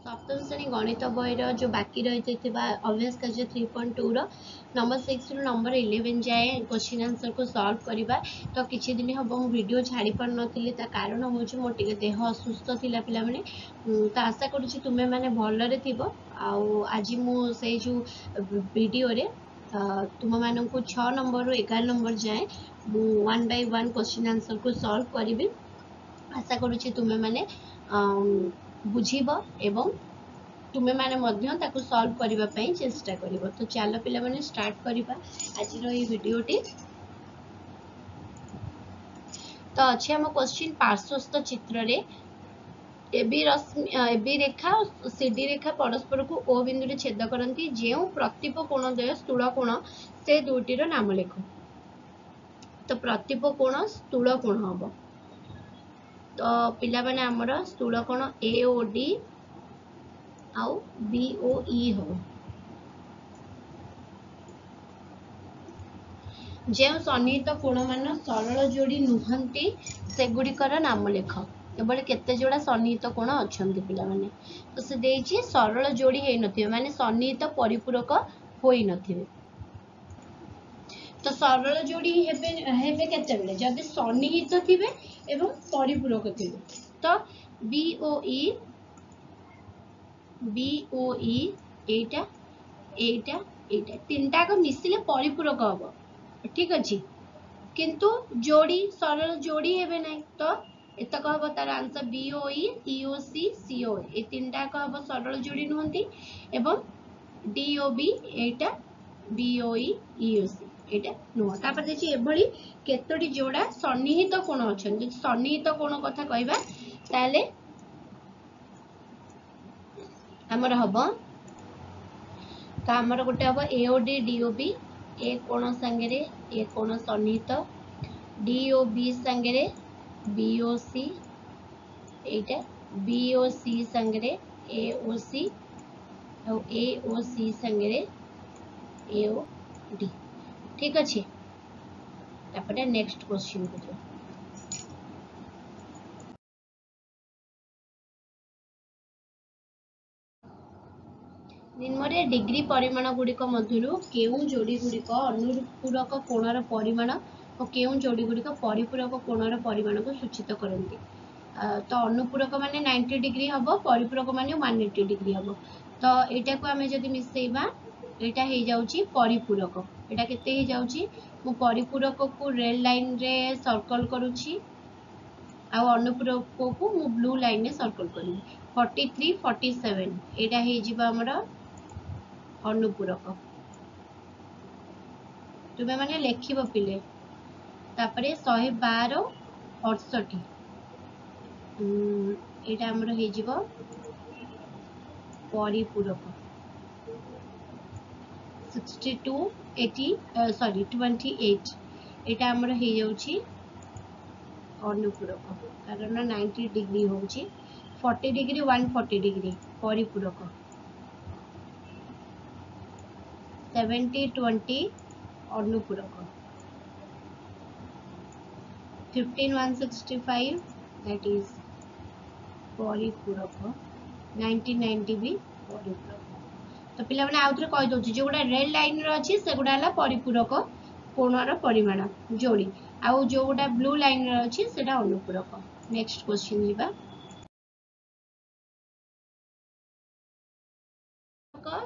सप्तम श्रेणी गणित बईर जो बाकी रही अभ्यास कार्य 3.2 नंबर 6 रु नंबर 11 जाए क्वेश्चन आंसर को सॉल्व करवा। तो किछि दिन हम वीडियो छाड़ी पार नथिली ता कारण होछि मोर टिके देह असुस्थ थिला पिला माने। तो आशा करूछि तुमे माने भलरे थिबो। आउ आज मु से जो वीडियो रे तुम मानक 6 नंबर रु 11 नंबर जाए 1 बाय 1 क्वेश्चन आंसर को सॉल्व करिवि। आशा करूछि तुमे माने बुझीबो एवं तुमे माने मध्य ताकू सॉल्व करिबा पई चेष्टा करिवो। तो चलो पिला माने स्टार्ट करिबा आज रो ई वीडियोटी। तो अछि हम क्वेश्चन पार्श्वस्थ चित्र रे एबी रेखा और सीडी रेखा परस्पर को ओ बिंदु रे छेद करंती जेउ प्रतिप कोण द्वय स्थूल कोण से दुटी रो नाम लेखो। तो प्रतिप कोण स्थूल कोण हबो। तो पिला माने हमर स्थूल कोण एओडी आउ बीओई हो। जे सन्निहित कोण मान सरल जोड़ी नुहंती सेगुड़िकर नाम लेख। केवल केते जोड़ा सन्निहित कोण अछंती पिला माने। तो से देछि सरल जोड़ी हे नथिबे माने सन्निहित परिपूरक होई नथिबे। तो सरल जोड़ी हेबे केते बेले जदि सन्निहित थिबे एवं परिपूरक थिबे। तो बीओई एटा एटा एटा तीनटा को मिसिले परिपूरक हबो। ठीक अछि किंतु जोड़ी सरल जोड़ी हेबे नै। तो एतक हबो तार आंसर बीओई ईओसी सीओ ए तीनटा को हबो सरल जोड़ी नुहंती एवं डीओबी एटा बीओई ईओसी एटा नुह। तापर देखि एभली केतोटी जोड़ा सन्निहित कोण अछन। जे सन्निहित कोण कथा कहबा ताले हमर हबो तो हमर गोटे हबो एओडी डीओबी ए कोण संगे ए कोण सन्निहित डीओबी संगे बीओसी एटा बीओसी संगे एओसी और एओसी संगे एओडी। ठीक अछि तापर नेक्स्ट क्वेश्चन को जो निम्न डिग्री परिमाण गुड़िक मध्यरु केउ जोड़ी गुड़िक अनुपूरक कोणर परिमाण और केउ जोड़ी गुड़िक परिपूरक कोणर परिमाण को सूचित करती। तो अनुपूरक माने 90 डिग्री हम परिपूरक माने 180 डिग्री हम। तो एटा को आमे जदि मिसेइबा एटा हे जाउची परिपूरक। एटा केते हे जाउची मु परिपूरक को रेड लाइन रे सर्कल करूची आ अनुपूरक को मु ब्लू लाइन रे सर्कल करी 43 47 एटा हे जिबा हमरा अनुपूरक। तुमे माने लेखिबो पिले तापरे 112 68 एटा हमर हे जिवो परिपूरक 62 80 सॉरी 28 एटा हमर हे जाउची अनुपूरक कारण 90 डिग्री होउची 40 डिग्री 140 डिग्री परिपूरक 70 20 अनुपूरक 15 165 that is परिपूरक 90 90 भी परिपूरक। तो पिला माने आउथरे कहि दोछि जोडा रेड लाइन रो अछि सेगुडा हला परिपूरक कोणर परिमाण जोड़ी आउ जोडा ब्लू लाइन रो अछि सेडा अनुपूरक। नेक्स्ट क्वेश्चन लिबा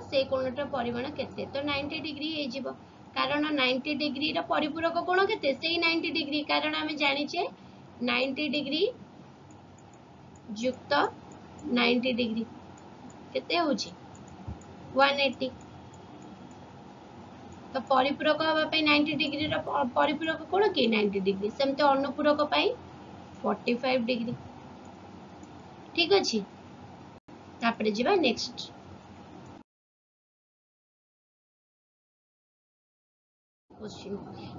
से कोणटर परिमाण केते। तो 90 डिग्री हे जिवो कारण 90 डिग्री रो परिपूरक कोण केते सेही 90 डिग्री कारण हमें जानि छे 90 डिग्री युक्त 90 डिग्री केते होची 180। तो परिपूरक हवा पे 90 डिग्री रो परिपूरक कोण के 90 डिग्री सेमते अनुपूरक पई 45 डिग्री। ठीक अछि तापरे जिबा नेक्स्ट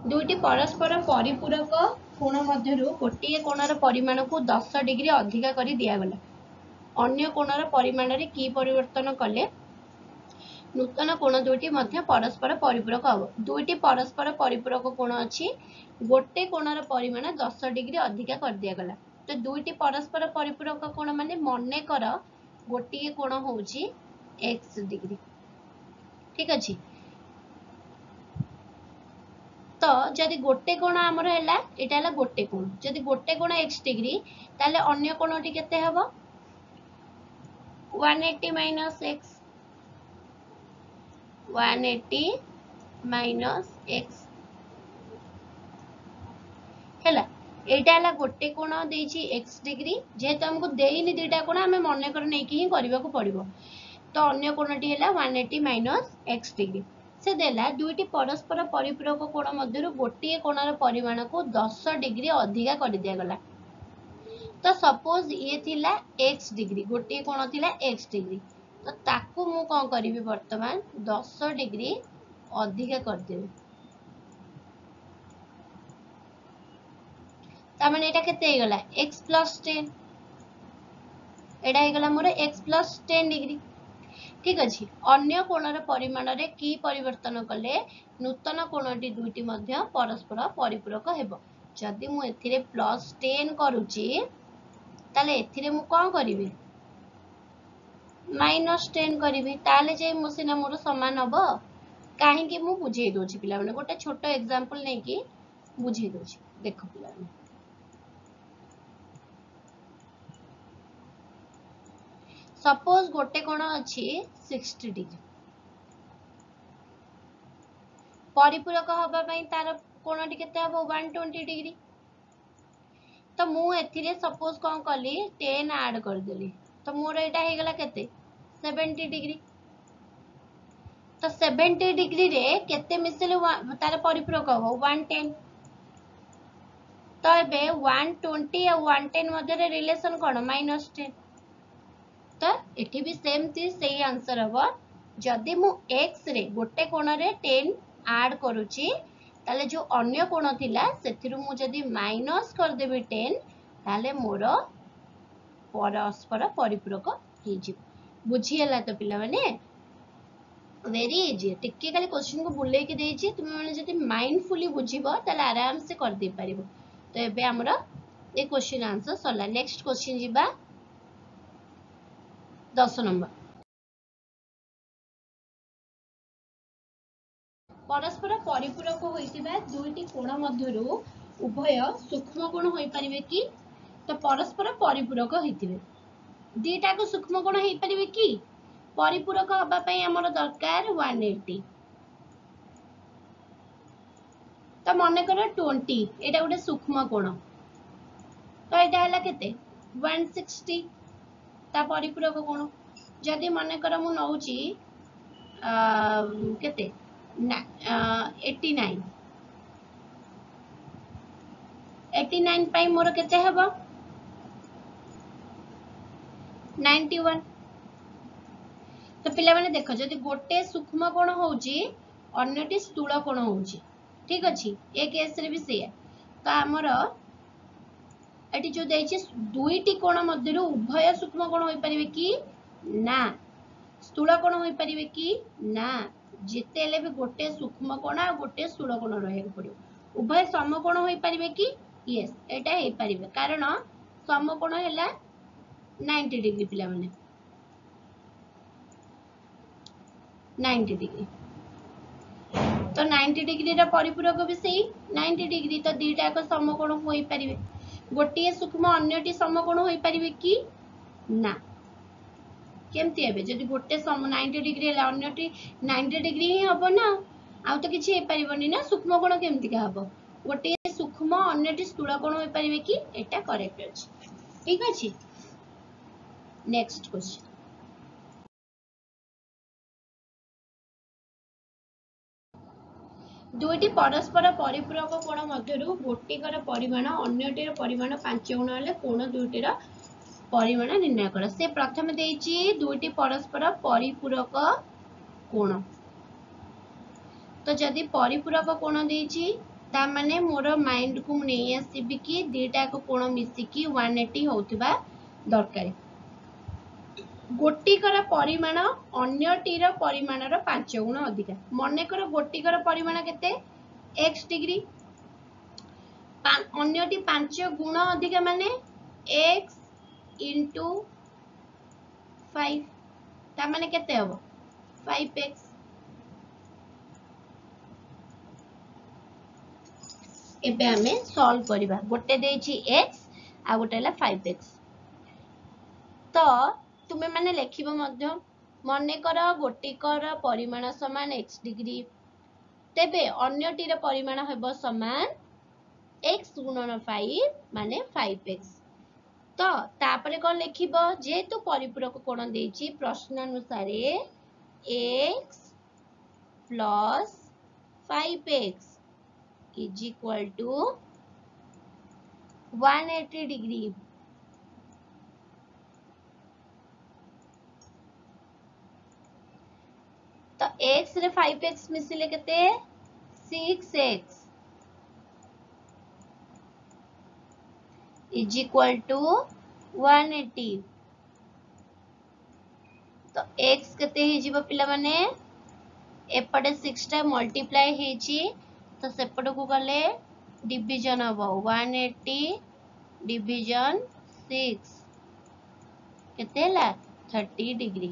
दुईटी परस्पर परिपूरक कोण मध्यरु गोटिए कोणर परिमाण को 10 डिग्री अधिक करी दिया गला। अन्य कोणर परिमाण रे की परिवर्तन कले नूतन कोण दुईटी मध्य परस्पर परिपूरक हबो। दुईटी परस्पर परिपूरक कोण अछि गोटे कोणर परिमाण 10 डिग्री अधिक कर दिया गला। तो दुईटी परस्पर परिपूरक कोण माने मने कर गोटे कोण होउची x डिग्री ठीक अछि तो जदि गोटे कोण हमर हैला एटा हला गोटे कोण जदि गोटे कोण x डिग्री ताले अन्य कोणटी केते हबो 180 माइनस x 180 माइनस x हैला एटा हला गोटे कोण देछि x डिग्री जेहेतु हमको देइनि दुटा कोण हमें मने कर नै कि ही करबा को पड़िबो तो अन्य कोणटी हैला 180 माइनस x डिग्री से देला दुईटी परस्पर परिपूरक कोण मध्यरु गोटे कोणर परिमाण को 10 डिग्री अधिका कर दिया गला तो सपोज ये थिला x डिग्री गोटे कोण थिला x डिग्री तो ताकू मु कोन करिवि वर्तमान 10 डिग्री अधिका कर देबे ता माने एटा केते हे गला x + 10 एटा हे गला मोर x + 10 डिग्री ठीक अछि अन्य कोणर परिमाण रे की परिवर्तन कले नूतन कोणटी दुईटी मध्य परस्पर परिपूरक हेबो जदि मु एथिरे +10 करूची ताले एथिरे मु कोन करिवि -10 करिवि ताले जे मो सिना मोर समान हबो काहे कि मु बुझे दोछि पिला माने गोटे छोटो एग्जांपल नै कि बुझे दोछि देखो पिला माने सपोज गोटे कोण अछि 60 डिग्री परिपूरक हबा पई तार कोणटी केते हबो 120 डिग्री तो मु एथिरे सपोज कोन कली 10 ऐड कर देली तो मोर एटा हे गला केते 70 डिग्री तो 70 डिग्री रे केते मिसले तार परिपूरक हो 110 तो एबे 120 और 110 मध्य रे रिलेशन कोन -10 तो एठी भी सेम थी सही आंसर हबो जदि मु x रे गोटे कोण रे 10 ऐड करूची ताले जो अन्य कोण थिला सेथिरु मु जदि माइनस कर देबी 10 ताले मोर परस्पर परिपूरक हे जी बुझी हला तो पिला माने वेरी इजी टिके खाली क्वेश्चन को बुले के देछि तुम माने जदि माइंडफुली बुझिबो ताले आराम से कर दे परिबो तो एबे हमरा ए क्वेश्चन आंसर सला नेक्स्ट क्वेश्चन जिबा 10 नंबर परस्पर परिपूरक होइतिबा दुईटी कोण मध्यरु उभय सूक्ष्म कोण होई परिबे कि तो परस्पर परिपूरक होइतिबे दीटा को सूक्ष्म कोण होई परिबे कि परिपूरक हबा पई हमर दरकार 180 तो मने कर 20 एटा गोटे सूक्ष्म कोण तो एटा हला केते 160 ता परिपूरक कोण जदि मने कर मु नउची केते 89 89 पाई मोर केते हबो 91 तो पिला माने देखो जदि गोटे सूक्ष्म कोण होउची अन्यटी स्थूल कोण होउची ठीक अछि ए केस रे भी सेया तो हमर एटी जो देछि दुईटी कोण मध्यरु उभय सूक्ष्म कोण होई परिबे कि ना स्थूल कोण होई परिबे कि ना जेते ले भी गोटे सूक्ष्म कोण आ गोटे स्थूल कोण रहे पड़ियो उभय समकोण होई परिबे कि यस एटा हे परिबे कारण समकोण हैला 90 डिग्री पिला माने 90 डिग्री तो 90 डिग्री रा परिपूरक भी सही 90 डिग्री तो दीटा को समकोण होई परिबे गोटे सूक्ष्म अन्यटी समकोण होई परिबे कि ना केमती हेबे जदि गोटे सम 90 डिग्री हैला अन्यटी 90 डिग्री ही हबो ना आ तो किछि हे परिबोनी ना सूक्ष्म कोण केमती का हबो गोटे सूक्ष्म अन्यटी स्थूल कोण होई परिबे कि एटा करेक्ट अछि ठीक अछि नेक्स्ट क्वेश्चन दुईटी परस्पर परिपूरक कोण मध्यरु गोटिकर परिमाण अन्यटीर परिमाण 5 गुण हेले कोण दुईटीर परिमाण निर्णय कर से प्रथम देछि दुईटी परस्पर परिपूरक कोण तो जदि परिपूरक कोण देछि ता माने मोर माइंड को नै आसीबि कि दीटा को कोण मिसी कि 180 होउतबा दरकार गोटिकर परिमाण अन्यटीर परिमाणर 5 गुण अधिक मने कर गोटिकर परिमाण केते x डिग्री अन्यटी 5 गुण अधिक माने x into 5 ता माने केते हबो 5x एबे हमें सॉल्व करिबा गोटे देछि x आ गोटे हला 5x तो तुमे माने लेखिबो मध्य मने कर गोटिकर परिमाण समान x डिग्री तेबे अन्यटीर परिमाण हेबो समान x गुणन 5 माने 5x तो तापरे कोन लेखिबो जेतु परिपूरक कोण देछि प्रश्न अनुसार x plus 5x is equal to 180 degree तो x रे 5x मिसिले केते 6x is equal to 180 तो x केते हे जीवो पिला माने एपटे 6 टा मल्टीप्लाई हेची तो सेपट को गले डिवीजन हबो 180 डिवीजन 6 केते हला 30 डिग्री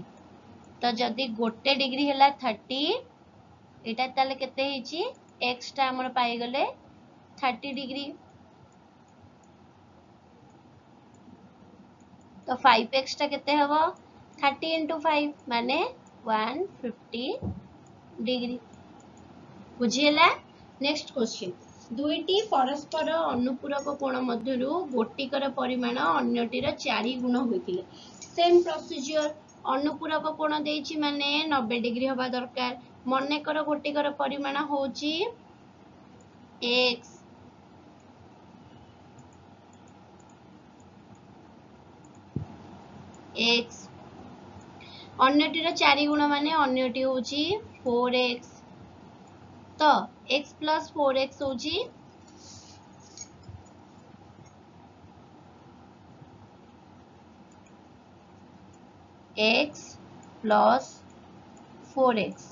तो जदी गोटे डिग्री हला 30 एटा ताले केते हेची x टा हमर पाई गले 30 डिग्री तो 5x टा केते हबो 30 into 5 माने 150 डिग्री बुझियला नेक्स्ट क्वेश्चन दुईटी परस्पर अनुपूरक कोण मध्यरु गोटिकर परिमाण अन्यटीर 4 गुण होइतिले सेम प्रोसीजर अनुपूरक कोण देछि माने 90 डिग्री होबा दरकार मने कर गोटिकर परिमाण होछि x x अन्यटीर 4 गुण माने अन्यटी होछि 4x तो x plus 4x होछि x plus 4x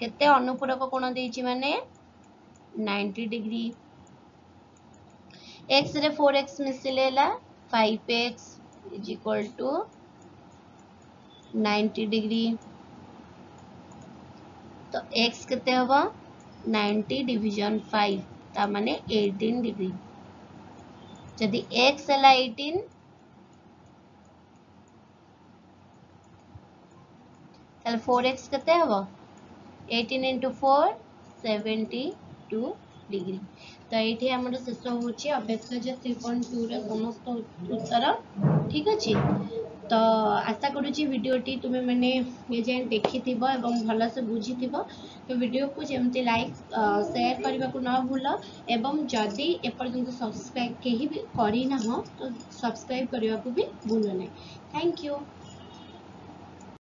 केते अनुपूरक कोण देछि माने 90 डिग्री x रे 4x मिसिलेला 5x is equal to 90 degree तो x केते हबो 90 डिवीजन 5 ता माने 18 डिग्री जदि x हला 18 ताले 4x केते हबो 18 into 4 72 डिग्री तो एठी हमर शेष होची अभ्यास 3.2 रे समस्त उत्तर ठीक अछि तो आशा करूची वीडियोटी तुमे माने ये जे देखिथिबो एवं भलो से बुझिथिबो तो वीडियो को जेमते लाइक शेयर करबा को न भूलो एवं जदी एपर्यंत सब्सक्राइब केही भी करी ना हो तो सब्सक्राइब करबा को भी भूलो नै थैंक यू।